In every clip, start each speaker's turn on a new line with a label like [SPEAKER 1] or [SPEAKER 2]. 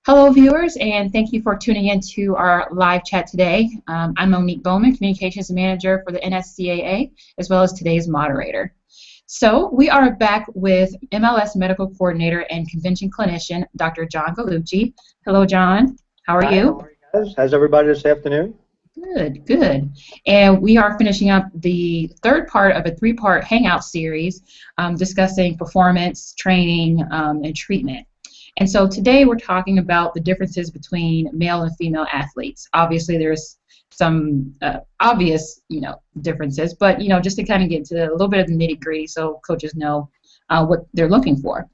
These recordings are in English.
[SPEAKER 1] Hello, viewers, and thank you for tuning in to our live chat today. I'm Monique Bowman, Communications Manager for the NSCAA, as well as today's moderator. So we are back with MLS Medical Coordinator and Convention Clinician, Dr. John Gallucci. Hello, John. How are you?
[SPEAKER 2] How are you guys? How's everybody this afternoon?
[SPEAKER 1] Good, good. And we are finishing up the third part of a three-part Hangout series discussing performance, training, and treatment. And so today we're talking about the differences between male and female athletes. Obviously, there's some obvious, differences, but just to kind of get into a little bit of the nitty-gritty, so coaches know what they're looking for.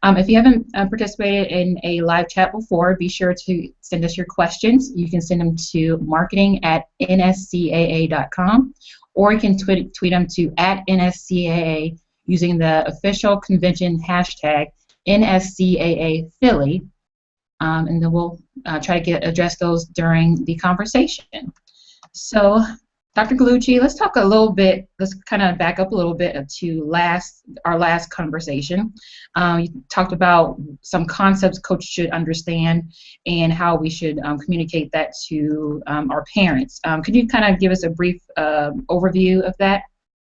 [SPEAKER 1] If you haven't participated in a live chat before, be sure to send us your questions. You can send them to marketing@nscaa.com, or you can tweet them to @NSCAA using the official convention hashtag NSCAA Philly, and then we'll try to address those during the conversation. So, Dr. Gallucci, let's talk a little bit. Let's kind of back up a little bit to our last conversation. You talked about some concepts coaches should understand and how we should communicate that to our parents. Could you kind of give us a brief overview of that?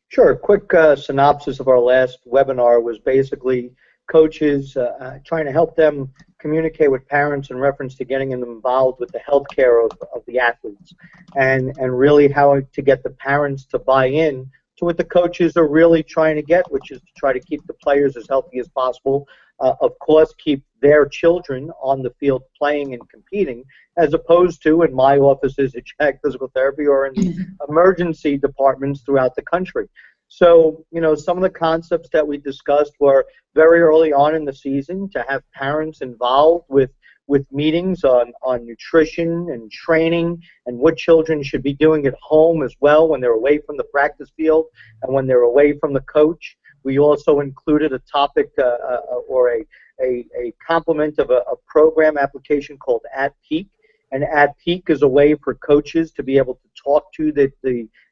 [SPEAKER 2] Sure. A quick synopsis of our last webinar was basically coaches trying to help them communicate with parents in reference to getting them involved with the health care of the athletes, and really how to get the parents to buy in to what the coaches are really trying to get, which is to try to keep the players as healthy as possible, of course keep their children on the field playing and competing, as opposed to in my offices at JAG Physical Therapy or in the emergency departments throughout the country. So, some of the concepts that we discussed were very early on in the season to have parents involved with meetings on nutrition and training and what children should be doing at home as well when they're away from the practice field and when they're away from the coach. We also included a topic or a complement of a program application called At Peak. And At Peak is a way for coaches to be able to talk to the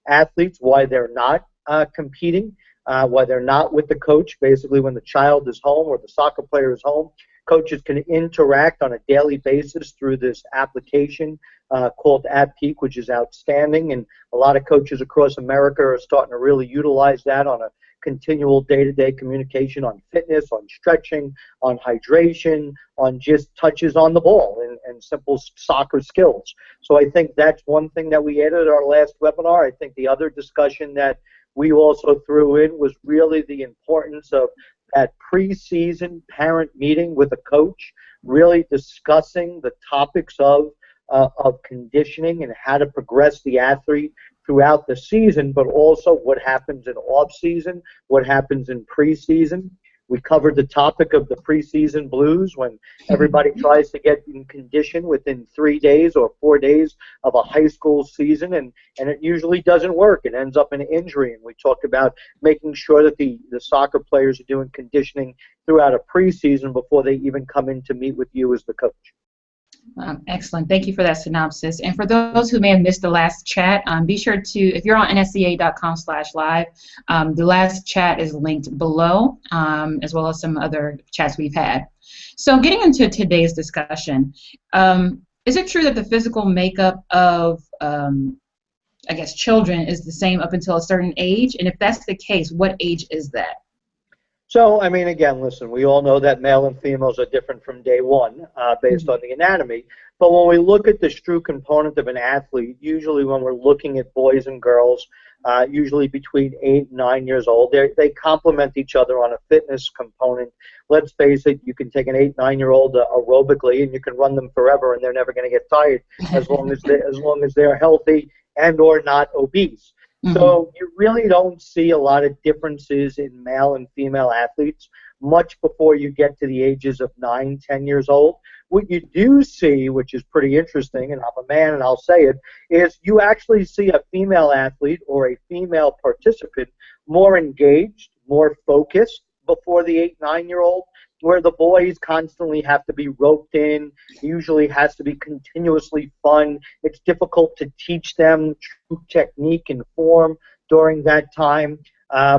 [SPEAKER 2] athletes why they're not competing, why they're not with the coach. Basically, when the child is home or the soccer player is home, coaches can interact on a daily basis through this application called At Peak, which is outstanding. And a lot of coaches across America are starting to really utilize that on a continual day-to-day communication on fitness, on stretching, on hydration, on just touches on the ball and simple soccer skills. So I think that's one thing that we added at our last webinar. I think the other discussion that we also threw in was really the importance of that preseason parent meeting with a coach, really discussing the topics of conditioning and how to progress the athlete throughout the season, but also what happens in off-season, what happens in preseason. We covered the topic of the preseason blues when everybody tries to get in condition within 3 days or 4 days of a high school season, and it usually doesn't work. It ends up in injury, and we talked about making sure that the soccer players are doing conditioning throughout a preseason before they even come in to meet with you as the coach.
[SPEAKER 1] Excellent. Thank you for that synopsis. And for those who may have missed the last chat, be sure to, if you're on nsca.com/live, the last chat is linked below, as well as some other chats we've had. So getting into today's discussion, is it true that the physical makeup of, children is the same up until a certain age? And if that's the case, what age is that?
[SPEAKER 2] So, again, listen, we all know that male and females are different from day one based on the anatomy. But when we look at the true component of an athlete, usually when we're looking at boys and girls, usually between 8 and 9 years old, they complement each other on a fitness component. Let's face it, you can take an 8, 9-year-old aerobically and you can run them forever and they're never going to get tired as long as they're healthy and or not obese. So you really don't see a lot of differences in male and female athletes much before you get to the ages of 9, 10 years old. What you do see, which is pretty interesting, and I'm a man and I'll say it, is you actually see a female athlete or a female participant more engaged, more focused before the 8, 9-year-old, where the boys constantly have to be roped in, usually has to be continuously fun. It's difficult to teach them true technique and form during that time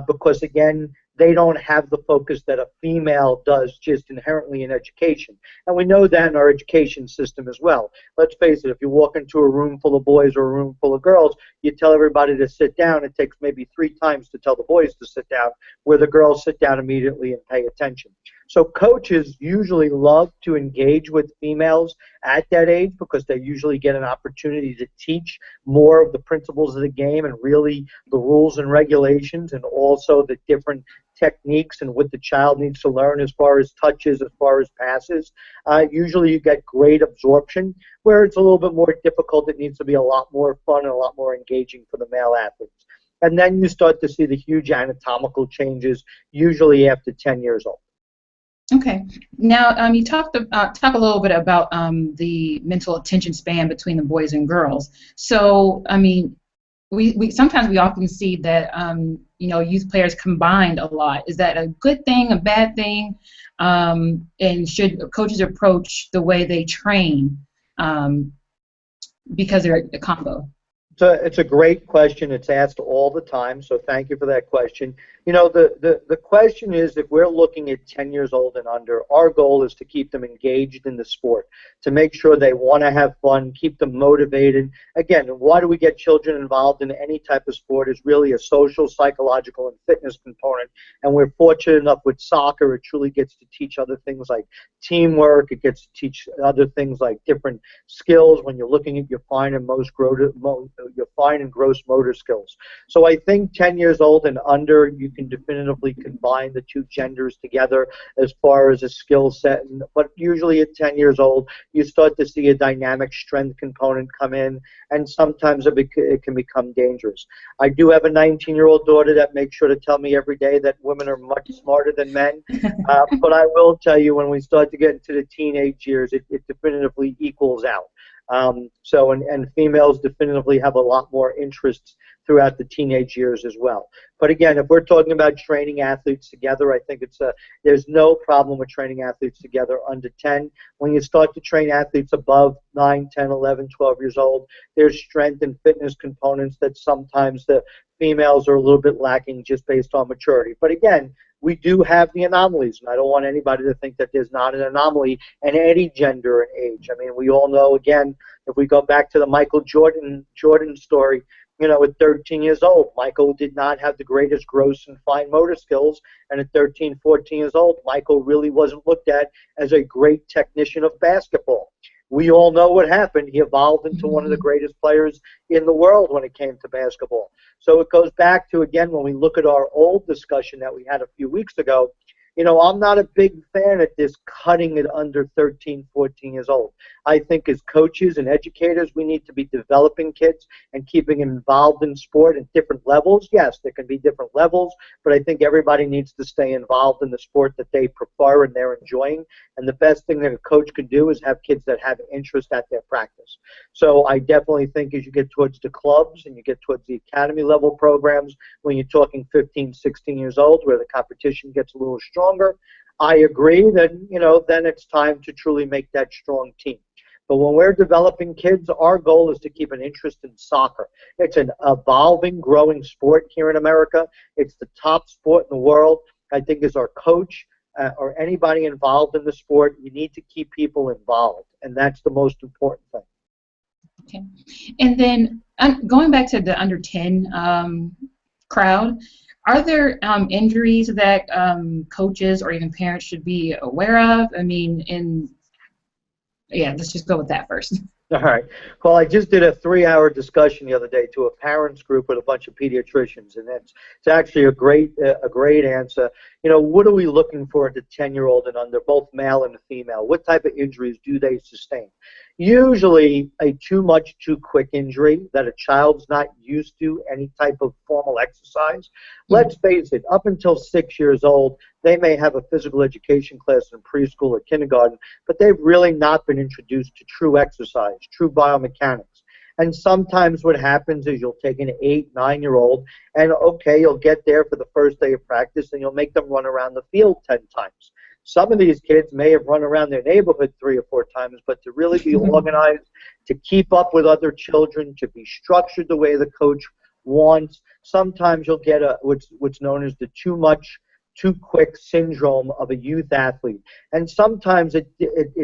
[SPEAKER 2] because, again, they don't have the focus that a female does just inherently in education. And we know that in our education system as well. Let's face it, if you walk into a room full of boys or a room full of girls, you tell everybody to sit down. It takes maybe 3 times to tell the boys to sit down, where the girls sit down immediately and pay attention. So coaches usually love to engage with females at that age because they usually get an opportunity to teach more of the principles of the game and really the rules and regulations, and also the different techniques and what the child needs to learn as far as touches, as far as passes. Usually you get great absorption. Where it's a little bit more difficult, it needs to be a lot more fun and a lot more engaging for the male athletes. And then you start to see the huge anatomical changes, usually after 10 years old.
[SPEAKER 1] Okay. Now, you talk a little bit about the mental attention span between the boys and girls. So, I mean, we sometimes we often see that youth players combined a lot. Is that a good thing, a bad thing? And should coaches approach the way they train because they're a combo?
[SPEAKER 2] So it's a great question. It's asked all the time, so thank you for that question. You know, the question is, if we're looking at 10 years old and under, our goal is to keep them engaged in the sport, to make sure they want to have fun, keep them motivated. Again, why do we get children involved in any type of sport is really a social, psychological, and fitness component. And we're fortunate enough with soccer, it truly gets to teach other things like teamwork. It gets to teach other things like different skills when you're looking at your fine and gross motor skills. So I think 10 years old and under, you can definitively combine the two genders together as far as a skill set. But usually at 10 years old, you start to see a dynamic strength component come in, and sometimes it can become dangerous. I do have a 19-year-old daughter that makes sure to tell me every day that women are much smarter than men. But I will tell you, when we start to get into the teenage years, it definitively equals out. And females definitively have a lot more interests throughout the teenage years as well. But again, if we're talking about training athletes together, I think there's no problem with training athletes together under 10. When you start to train athletes above 9, 10, 11, 12 years old, there's strength and fitness components that sometimes the females are a little bit lacking just based on maturity. But again, we do have the anomalies, and I don't want anybody to think that there's not an anomaly in any gender and age. I mean, we all know, again, if we go back to the Michael Jordan story, you know, at 13 years old, Michael did not have the greatest gross and fine motor skills, and at 13, 14 years old, Michael really wasn't looked at as a great technician of basketball. We all know what happened. He evolved into one of the greatest players in the world when it came to basketball. So it goes back to, again, when we look at our old discussion that we had a few weeks ago, you know, I'm not a big fan of this cutting it under 13, 14 years old. I think as coaches and educators, we need to be developing kids and keeping them involved in sport at different levels. Yes, there can be different levels, but I think everybody needs to stay involved in the sport that they prefer and they're enjoying. And the best thing that a coach can do is have kids that have interest at their practice. So I definitely think as you get towards the clubs and you get towards the academy level programs, when you're talking 15, 16 years old, where the competition gets a little stronger, I agree that, you know, then it's time to truly make that strong team. But when we're developing kids, our goal is to keep an interest in soccer. It's an evolving, growing sport here in America. It's the top sport in the world. I think as our coach or anybody involved in the sport, you need to keep people involved, and that's the most important thing.
[SPEAKER 1] Okay. And then going back to the under 10 crowd, are there injuries that coaches or even parents should be aware of? I mean, yeah, let's just go with that first.
[SPEAKER 2] All right. Well, I just did a 3-hour discussion the other day to a parents group with a bunch of pediatricians, and it's actually a great answer. You know, what are we looking for in the 10-year-old and under, both male and female? What type of injuries do they sustain? Usually a too much, too quick injury that a child's not used to any type of formal exercise. Let's face it, up until 6 years old, they may have a physical education class in preschool or kindergarten, but they've really not been introduced to true exercise, true biomechanics. And sometimes what happens is you'll take an 8, 9-year-old, and okay, you'll get there for the first day of practice, and you'll make them run around the field 10 times. Some of these kids may have run around their neighborhood 3 or 4 times, but to really be organized, to keep up with other children, to be structured the way the coach wants, sometimes you'll get what's known as the too much, too quick syndrome of a youth athlete. And sometimes it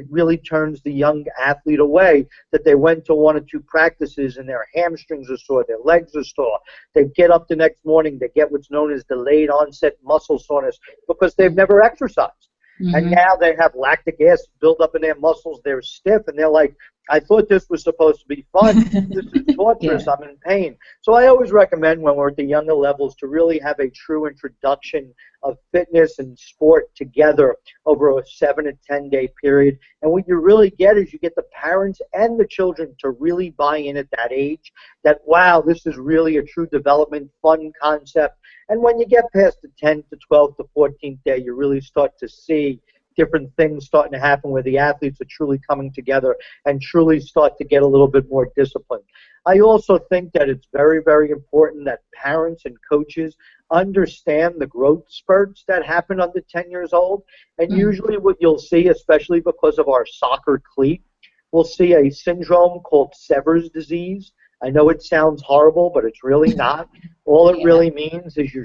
[SPEAKER 2] really turns the young athlete away, that they went to 1 or 2 practices and their hamstrings are sore, their legs are sore. They get up the next morning, they get what's known as delayed onset muscle soreness because they've never exercised. And now they have lactic acid build up in their muscles, they're stiff, and they're like, I thought this was supposed to be fun. This is torturous. I'm in pain. So I always recommend when we're at the younger levels to really have a true introduction of fitness and sport together over a 7 to 10 day period. And what you really get is you get the parents and the children to really buy in at that age that, wow, this is really a true development, fun concept. And when you get past the 10th to 12th to 14th day, you really start to see different things starting to happen where the athletes are truly coming together and truly start to get a little bit more disciplined. I also think that it's very, very important that parents and coaches understand the growth spurts that happen under 10 years old. And usually what you'll see, especially because of our soccer cleat, we'll see a syndrome called Sever's disease. I know it sounds horrible, but it's really not. All it really means is your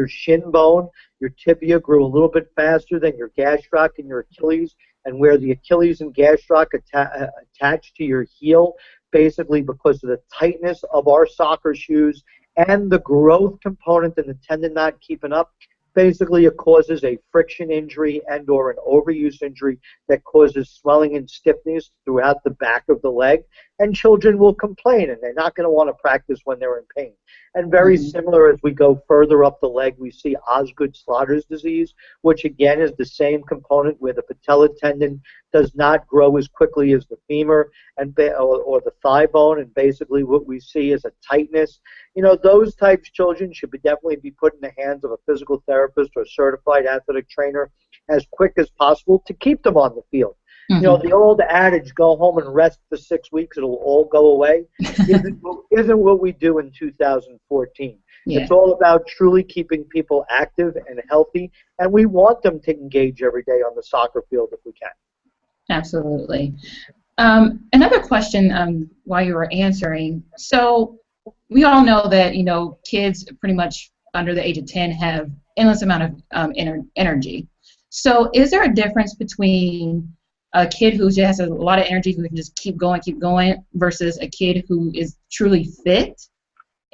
[SPEAKER 2] shin bone, your tibia grew a little bit faster than your gastroc and your Achilles, and where the Achilles and gastroc attach to your heel, basically because of the tightness of our soccer shoes and the growth component and the tendon not keeping up. Basically, it causes a friction injury and or an overuse injury that causes swelling and stiffness throughout the back of the leg. And children will complain, and they're not going to want to practice when they're in pain. And very similar as we go further up the leg, we see Osgood-Schlatter's disease, which again is the same component where the patella tendon does not grow as quickly as the femur and or the thigh bone, and basically what we see is a tightness. You know, those types of children should definitely be put in the hands of a physical therapist or a certified athletic trainer as quick as possible to keep them on the field. You know, the old adage, go home and rest for 6 weeks, it'll all go away, isn't what we do in 2014. It's all about truly keeping people active and healthy, and we want them to engage every day on the soccer field if we can.
[SPEAKER 1] Absolutely. Another question while you were answering, so we all know that, you know, kids pretty much under the age of 10 have endless amount of energy. So is there a difference between a kid who just has a lot of energy, who can just keep going, versus a kid who is truly fit?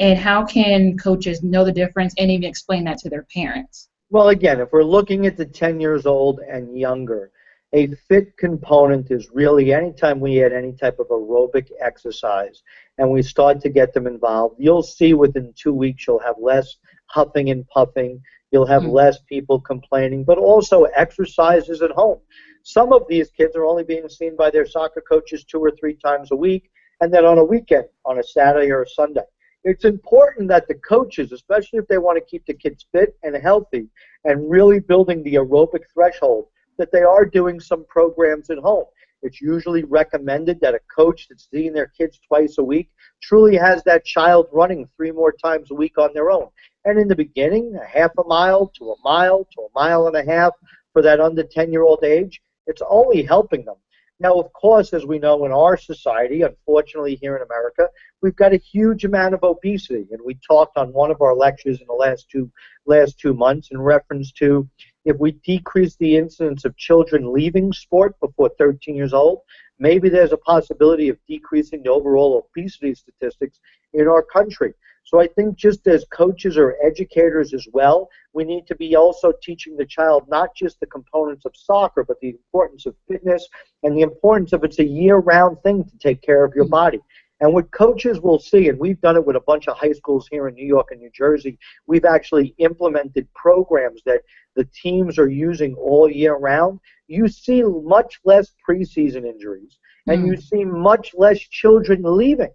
[SPEAKER 1] And how can coaches know the difference and even explain that to their parents?
[SPEAKER 2] Well, again, if we're looking at the 10 years old and younger, a fit component is really anytime we add any type of aerobic exercise and we start to get them involved, you'll see within 2 weeks you'll have less huffing and puffing, you'll have less people complaining, but also exercises at home. Some of these kids are only being seen by their soccer coaches 2 or 3 times a week, and then on a weekend, on a Saturday or a Sunday. It's important that the coaches, especially if they want to keep the kids fit and healthy and really building the aerobic threshold, that they are doing some programs at home. It's usually recommended that a coach that's seeing their kids twice a week truly has that child running 3 more times a week on their own. And in the beginning, a half a mile to a mile to a mile and a half for that under 10-year-old age, it's only helping them. Now, of course, as we know in our society, unfortunately here in America, we've got a huge amount of obesity. And we talked on one of our lectures in the last two months in reference to if we decrease the incidence of children leaving sport before 13 years old, maybe there's a possibility of decreasing the overall obesity statistics in our country. So I think just as coaches or educators as well, we need to be also teaching the child not just the components of soccer, but the importance of fitness and the importance of it's a year-round thing to take care of your body. And what coaches will see, and we've done it with a bunch of high schools here in New York and New Jersey, we've actually implemented programs that the teams are using all year round. You see much less preseason injuries, and you see much less children leaving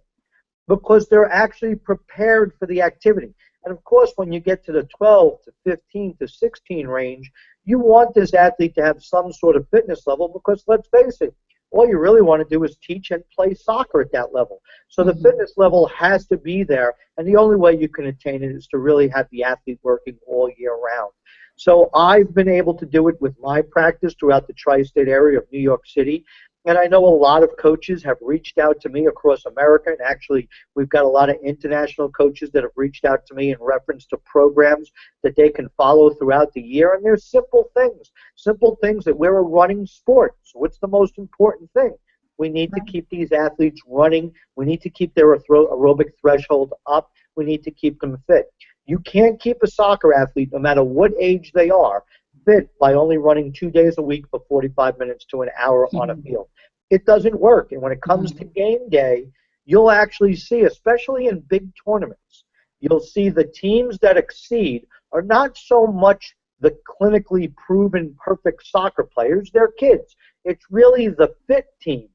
[SPEAKER 2] because they're actually prepared for the activity. And of course, when you get to the 12 to 15 to 16 range, you want this athlete to have some sort of fitness level because, let's face it, all you really want to do is teach and play soccer at that level. So the fitness level has to be there, and the only way you can attain it is to really have the athlete working all year round. So I've been able to do it with my practice throughout the tri-state area of New York City, And I know a lot of coaches have reached out to me across America, and actually we've got a lot of international coaches that have reached out to me in reference to programs that they can follow throughout the year. And there's simple things that we're a running sport. So what's the most important thing? We need to keep these athletes running. We need to keep their aerobic threshold up. We need to keep them fit. You can't keep a soccer athlete, no matter what age they are, fit by only running 2 days a week for 45 minutes to an hour on a field. It doesn't work. And when it comes to game day, you'll actually see, especially in big tournaments, you'll see the teams that exceed are not so much the clinically proven perfect soccer players. They're kids. It's really the fit team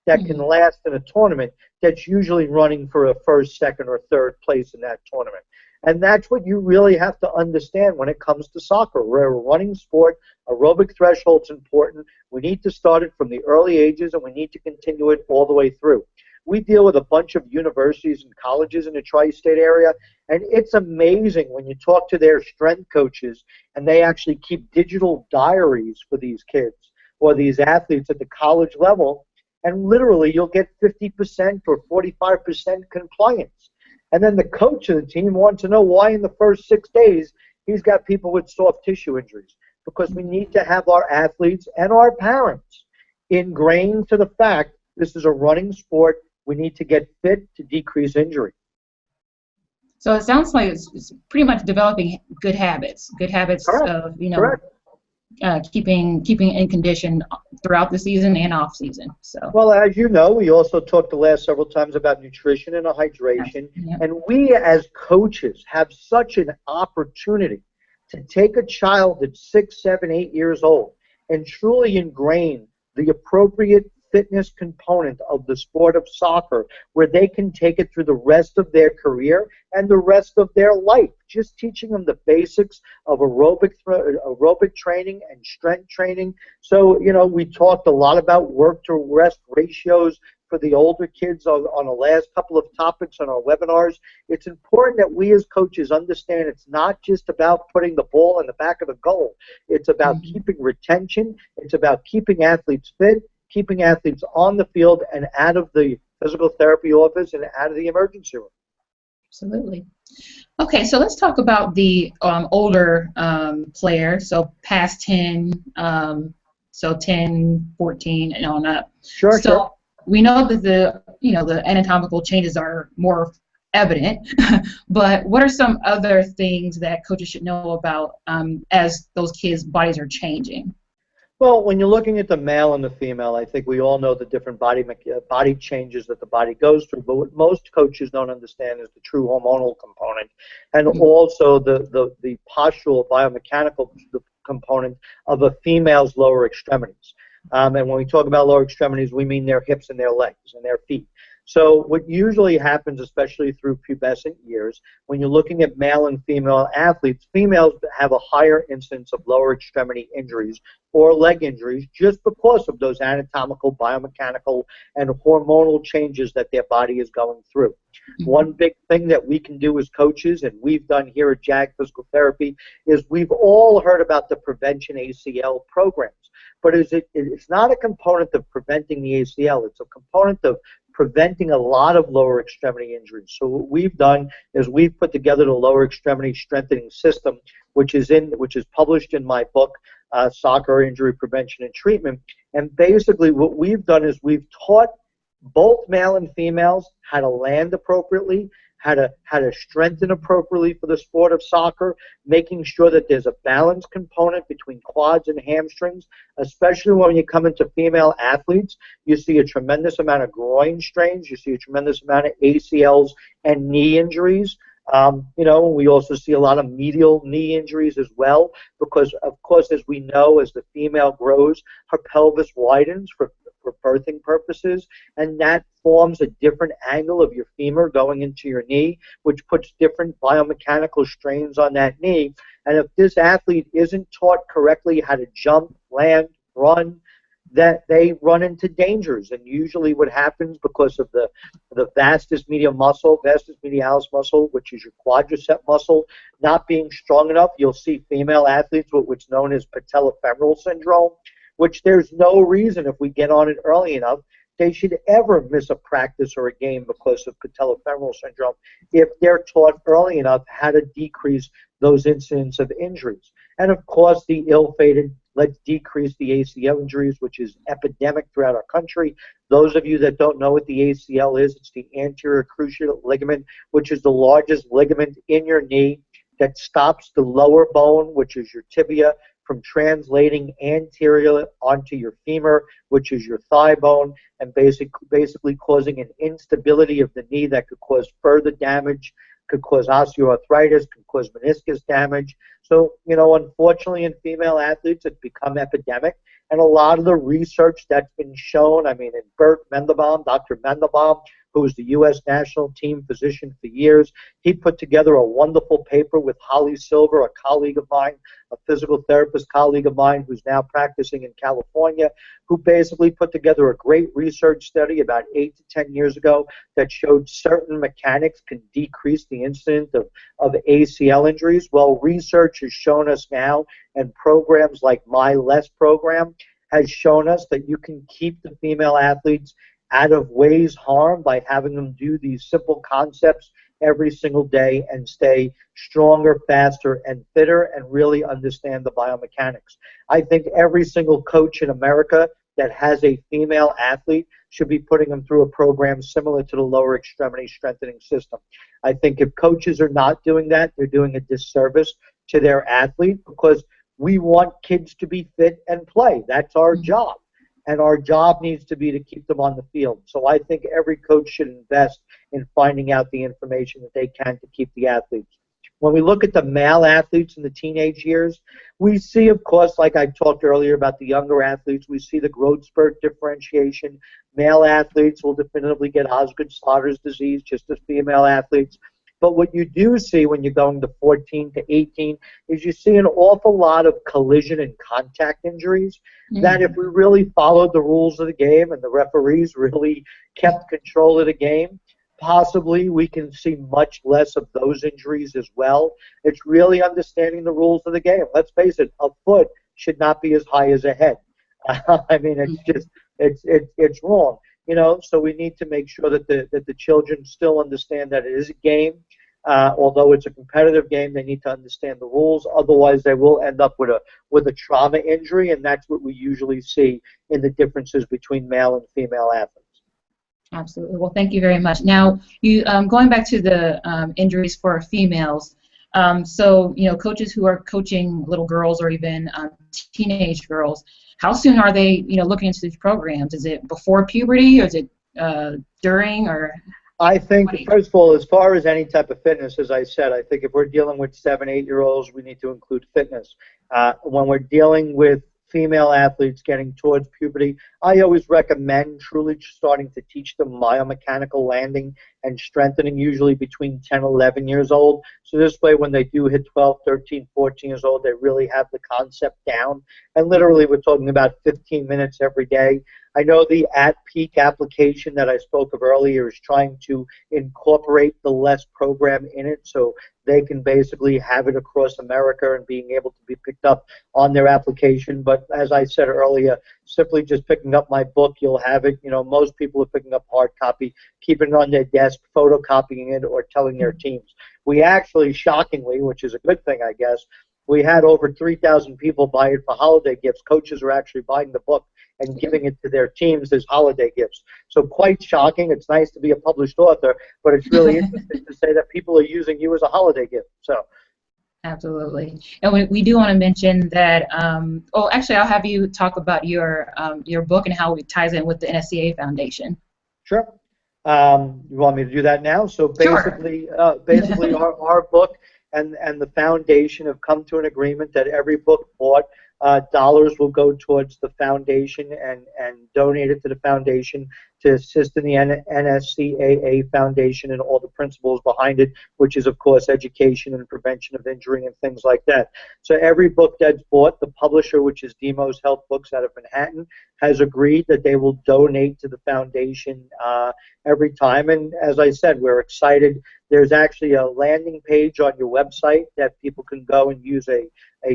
[SPEAKER 2] that can last in a tournament that's usually running for a first, second, or third place in that tournament. And that's what you really have to understand when it comes to soccer. We're a running sport. Aerobic threshold's important. We need to start it from the early ages, and we need to continue it all the way through. We deal with a bunch of universities and colleges in the tri-state area, and it's amazing when you talk to their strength coaches, and they actually keep digital diaries for these kids or these athletes at the college level, and literally you'll get 50% or 45% compliance. And then the coach of the team wants to know why in the first 6 days he's got people with soft tissue injuries. Because we need to have our athletes and our parents ingrained to the fact this is a running sport. We need to get fit to decrease injury.
[SPEAKER 1] So it sounds like it's pretty much developing good habits
[SPEAKER 2] Correct.
[SPEAKER 1] of,
[SPEAKER 2] Correct.
[SPEAKER 1] keeping in condition throughout the season and off season. So
[SPEAKER 2] well, as you know, we also talked the last several times about nutrition and hydration, and we as coaches have such an opportunity to take a child that's 6, 7, 8 years old and truly ingrain the appropriate fitness component of the sport of soccer, where they can take it through the rest of their career and the rest of their life. Just teaching them the basics of aerobic training and strength training. So, we talked a lot about work to rest ratios for the older kids on the last couple of topics on our webinars. It's important that we as coaches understand it's not just about putting the ball in the back of the goal. It's about keeping retention. It's about keeping athletes fit, keeping athletes on the field and out of the physical therapy office and out of the emergency room.
[SPEAKER 1] Absolutely. Okay, so let's talk about the older player, so past 10, so 10, 14, and on up.
[SPEAKER 2] Sure.
[SPEAKER 1] We know that the anatomical changes are more evident, but what are some other things that coaches should know about as those kids' bodies are changing?
[SPEAKER 2] Well, when you're looking at the male and the female, I think we all know the different body changes that the body goes through, but what most coaches don't understand is the true hormonal component and also the postural biomechanical component of a female's lower extremities. And when we talk about lower extremities, we mean their hips and their legs and their feet. So what usually happens, especially through pubescent years, when you're looking at male and female athletes, females have a higher incidence of lower extremity injuries or leg injuries just because of those anatomical, biomechanical, and hormonal changes that their body is going through. One big thing that we can do as coaches, and we've done here at JAG Physical Therapy, is we've all heard about the prevention ACL programs. But it's not a component of preventing the ACL. It's a component of preventing a lot of lower extremity injuries. So what we've done is we've put together the lower extremity strengthening system, which is published in my book, Soccer Injury Prevention and Treatment. And basically what we've done is we've taught both male and females how to land appropriately, how to strengthen appropriately for the sport of soccer, making sure that there's a balance component between quads and hamstrings, especially when you come into female athletes. You see a tremendous amount of groin strains. You see a tremendous amount of ACLs and knee injuries. We also see a lot of medial knee injuries as well because, of course, as we know, as the female grows, her pelvis widens for birthing purposes, and that forms a different angle of your femur going into your knee, which puts different biomechanical strains on that knee. And if this athlete isn't taught correctly how to jump, land, run, that they run into dangers. And usually what happens because of the vastus medialis muscle, which is your quadricep muscle, not being strong enough, you'll see female athletes with what's known as patellofemoral syndrome, which there's no reason if we get on it early enough they should ever miss a practice or a game because of patellofemoral syndrome if they're taught early enough how to decrease those incidents of injuries. And of course, the ill-fated, let's decrease the ACL injuries, which is epidemic throughout our country. Those of you that don't know what the ACL is, it's the anterior cruciate ligament, which is the largest ligament in your knee that stops the lower bone, which is your tibia, from translating anterior onto your femur, which is your thigh bone, and basically causing an instability of the knee that could cause further damage, could cause osteoarthritis, could cause meniscus damage. So, unfortunately in female athletes, it's become epidemic. And a lot of the research that's been shown, in Bert Mendelbaum, Dr. Mendelbaum, who was the U.S. national team physician for years, he put together a wonderful paper with Holly Silver, a colleague of mine, a physical therapist colleague of mine who's now practicing in California, who basically put together a great research study about 8 to 10 years ago that showed certain mechanics can decrease the incidence of ACL injuries. Well, research has shown us now, and programs like My Less program has shown us that you can keep the female athletes out of ways harm by having them do these simple concepts every single day and stay stronger, faster, and fitter and really understand the biomechanics. I think every single coach in America that has a female athlete should be putting them through a program similar to the lower extremity strengthening system. I think if coaches are not doing that, they're doing a disservice to their athlete, because we want kids to be fit and play. That's our job. And our job needs to be to keep them on the field. So I think every coach should invest in finding out the information that they can to keep the athletes. When we look at the male athletes in the teenage years, we see, of course, like I talked earlier about the younger athletes, we see the growth spurt differentiation. Male athletes will definitively get Osgood-Schlatter's disease, just as female athletes. But what you do see when you're going to 14 to 18 is you see an awful lot of collision and contact injuries that if we really followed the rules of the game and the referees really kept control of the game, possibly we can see much less of those injuries as well. It's really understanding the rules of the game. Let's face it, a foot should not be as high as a head. It's just, it's wrong. So we need to make sure that the children still understand that it is a game. Although it's a competitive game, they need to understand the rules. Otherwise, they will end up with a trauma injury, and that's what we usually see in the differences between male and female athletes.
[SPEAKER 1] Absolutely. Well, thank you very much. Now, you going back to the injuries for females. So, coaches who are coaching little girls or even teenage girls, how soon are they, looking into these programs? Is it before puberty, or is it during, or?
[SPEAKER 2] I think, first of all, as far as any type of fitness, as I said, I think if we're dealing with 7, 8-year-olds, we need to include fitness. When we're dealing with female athletes getting towards puberty, I always recommend truly starting to teach them biomechanical landing and strengthening, usually between 10 and 11 years old. So this way, when they do hit 12, 13, 14 years old, they really have the concept down. And literally, we're talking about 15 minutes every day. I know the At Peak application that I spoke of earlier is trying to incorporate the LESS program in it, so they can basically have it across America and being able to be picked up on their application. But as I said earlier, simply just picking up my book, you'll have it. Most people are picking up hard copy, keeping it on their desk, photocopying it, or telling their teams. We actually, shockingly, which is a good thing, I guess, we had over 3,000 people buy it for holiday gifts. Coaches are actually buying the book and giving it to their teams as holiday gifts. So quite shocking. It's nice to be a published author, but it's really interesting to say that people are using you as a holiday gift. So.
[SPEAKER 1] Absolutely. And we do want to mention that, actually, I'll have you talk about your book and how it ties in with the NSCAA Foundation.
[SPEAKER 2] Sure. You want me to do that now? So basically, sure. Our book and the foundation have come to an agreement that every book bought, dollars will go towards the foundation and donate it to the foundation to assist in the NSCAA Foundation and all the principles behind it, which is, of course, education and prevention of injury and things like that. So every book that's bought, the publisher, which is Demos Health Books out of Manhattan, has agreed that they will donate to the foundation every time. And as I said, we're excited. There's actually a landing page on your website that people can go and use a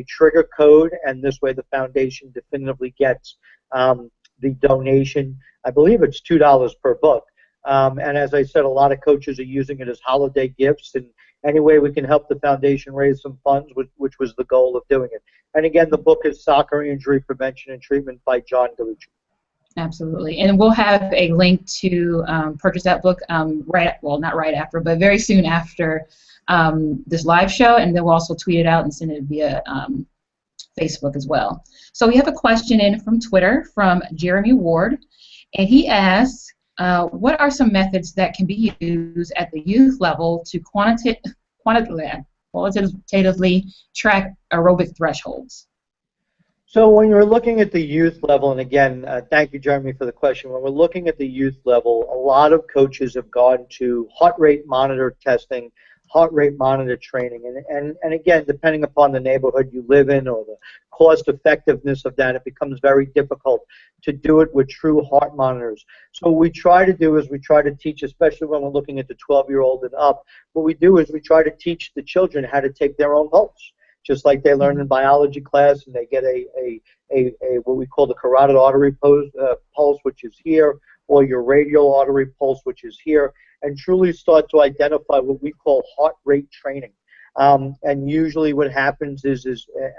[SPEAKER 2] trigger code, and this way the foundation definitively gets the donation. I believe it's $2 per book. And as I said, a lot of coaches are using it as holiday gifts, and any way we can help the foundation raise some funds, which was the goal of doing it. And again, the book is Soccer Injury Prevention and Treatment by John Gallucci.
[SPEAKER 1] Absolutely. And we'll have a link to purchase that book not right after, but very soon after this live show, and then we'll also tweet it out and send it via Facebook as well. So we have a question in from Twitter from Jeremy Ward, and he asks, what are some methods that can be used at the youth level to quantitatively track aerobic thresholds?
[SPEAKER 2] So when you're looking at the youth level, and again, thank you, Jeremy, for the question. When we're looking at the youth level, a lot of coaches have gone to heart rate monitor testing, heart rate monitor training, and again, depending upon the neighborhood you live in or the cost effectiveness of that, it becomes very difficult to do it with true heart monitors. So what we try to do is we try to teach, especially when we're looking at the 12-year-old and up, what we do is we try to teach the children how to take their own pulse, just like they learn in biology class, and they get a what we call the carotid artery pulse, which is here, or your radial artery pulse, which is here, and truly start to identify what we call heart rate training. And usually what happens is,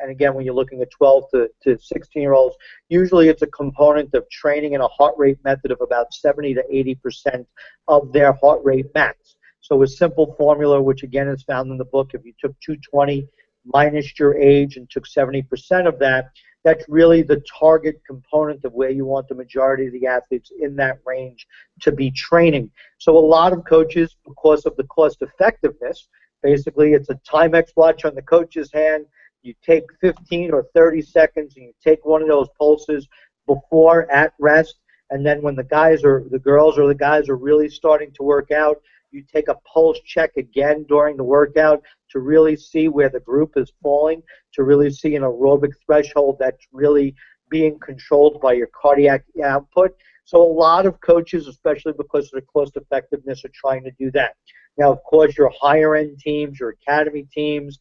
[SPEAKER 2] and again, when you're looking at 12 to 16-year-olds, usually it's a component of training in a heart rate method of about 70 to 80% of their heart rate max. So a simple formula, which again is found in the book, if you took 220 minus your age and took 70% of that, that's really the target component of where you want the majority of the athletes in that range to be training. So a lot of coaches, because of the cost effectiveness, basically it's a Timex watch on the coach's hand. You take 15 or 30 seconds and you take one of those pulses before at rest, and then when the girls or the guys are really starting to work out, you take a pulse check again during the workout to really see where the group is falling, to really see an aerobic threshold that's really being controlled by your cardiac output. So a lot of coaches, especially because of the cost effectiveness, are trying to do that. Now, of course, your higher-end teams, your academy teams,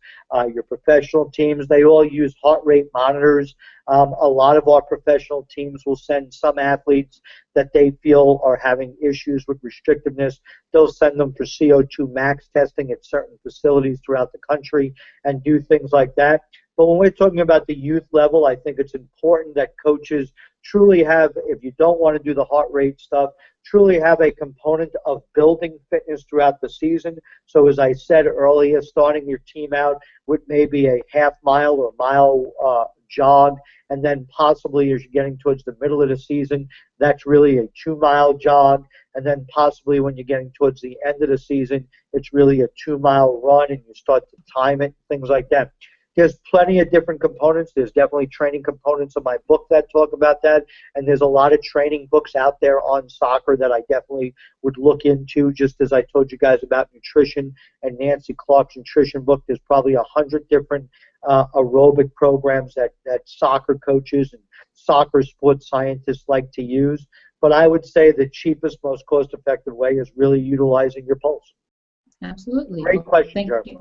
[SPEAKER 2] your professional teams, they all use heart rate monitors. A lot of our professional teams will send some athletes that they feel are having issues with restrictiveness. They'll send them for CO2 max testing at certain facilities throughout the country and do things like that. But when we're talking about the youth level, I think it's important that coaches truly have, if you don't want to do the heart rate stuff, truly have a component of building fitness throughout the season. So as I said earlier, starting your team out with maybe a half mile or mile jog, and then possibly as you're getting towards the middle of the season, that's really a 2-mile jog, and then possibly when you're getting towards the end of the season, it's really a 2-mile run, and you start to time it, things like that. There's plenty of different components. There's definitely training components in my book that talk about that, and there's a lot of training books out there on soccer that I definitely would look into, just as I told you guys about nutrition and Nancy Clark's nutrition book. There's probably 100 different aerobic programs that soccer coaches and soccer sports scientists like to use. But I would say the cheapest, most cost-effective way is really utilizing your pulse.
[SPEAKER 1] Absolutely.
[SPEAKER 2] Great question, Jeremy.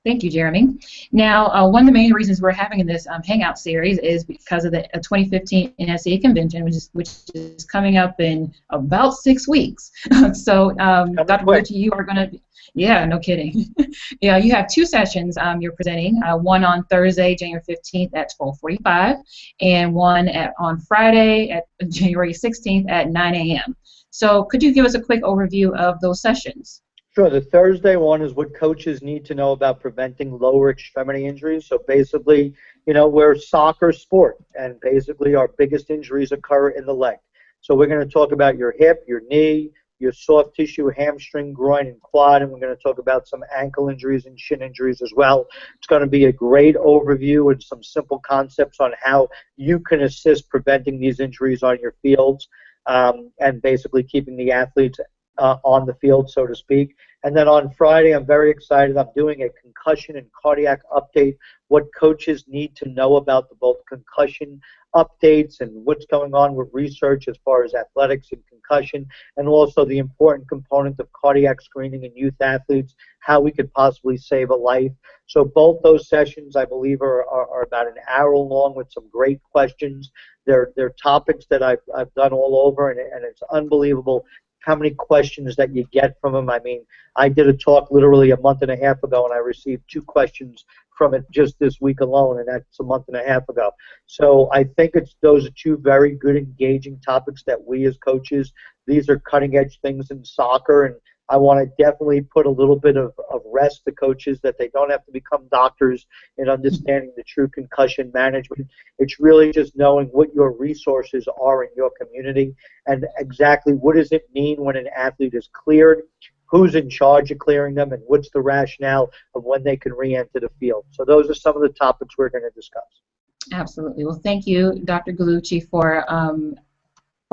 [SPEAKER 1] Thank you, Jeremy. Now, one of the main reasons we're having this Hangout series is because of the 2015 NSCAA convention, which is coming up in about 6 weeks. So, Dr. Gallucci, you are going to, yeah, no kidding. Yeah, you have 2 sessions you're presenting, one on Thursday, January 15th at 12:45, and one on Friday at January 16th at 9 a.m. So could you give us a quick overview of those sessions?
[SPEAKER 2] Sure. The Thursday one is what coaches need to know about preventing lower extremity injuries. So basically, you know, we're a soccer sport, and basically our biggest injuries occur in the leg. So we're going to talk about your hip, your knee, your soft tissue, hamstring, groin, and quad, and we're going to talk about some ankle injuries and shin injuries as well. It's going to be a great overview and some simple concepts on how you can assist preventing these injuries on your fields. and basically keeping the athletes on the field, so to speak. And then on Friday, I'm very excited. I'm doing a concussion and cardiac update, what coaches need to know about the both concussion updates and what's going on with research as far as athletics and concussion, and also the important component of cardiac screening in youth athletes, how we could possibly save a life. So both those sessions, I believe, are about an hour long with some great questions. They're topics that I've done all over, and it's unbelievable how many questions that you get from them. I mean, I did a talk literally a month and a half ago, and I received 2 questions from it just this week alone, and that's a month and a half ago. So I think those are 2 very good, engaging topics that we as coaches, these are cutting-edge things in soccer, and I want to definitely put a little bit of rest to coaches that they don't have to become doctors in understanding the true concussion management. It's really just knowing what your resources are in your community and exactly what does it mean when an athlete is cleared, who's in charge of clearing them, and what's the rationale of when they can re-enter the field. So those are some of the topics we're going to discuss.
[SPEAKER 1] Absolutely. Well, thank you, Dr. Gallucci, for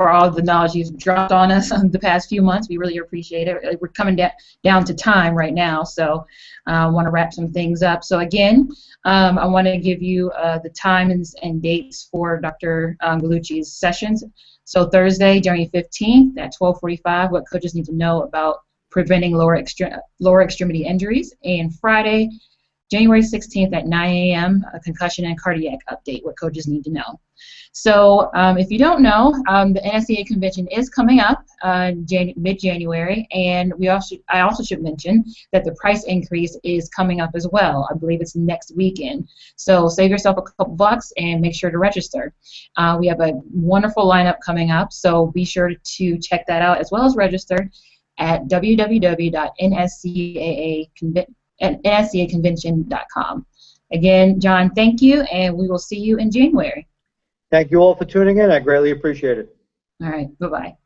[SPEAKER 1] all the knowledge you've dropped on us the past few months. We really appreciate it. We're coming down to time right now, so I want to wrap some things up. So again, I want to give you the times and dates for Dr. Gallucci's sessions. So Thursday, January 15th at 12:45, what coaches need to know about preventing lower extremity injuries, and Friday, January 16th at 9 a.m., a concussion and cardiac update, what coaches need to know. So if you don't know, the NSCAA convention is coming up mid-January, and I also should mention that the price increase is coming up as well. I believe it's next weekend. So save yourself a couple bucks and make sure to register. We have a wonderful lineup coming up, so be sure to check that out as well as register at www.nscaconvention.com. Again, John, thank you, and we will see you in January.
[SPEAKER 2] Thank you all for tuning in. I greatly appreciate it.
[SPEAKER 1] All right. Bye-bye.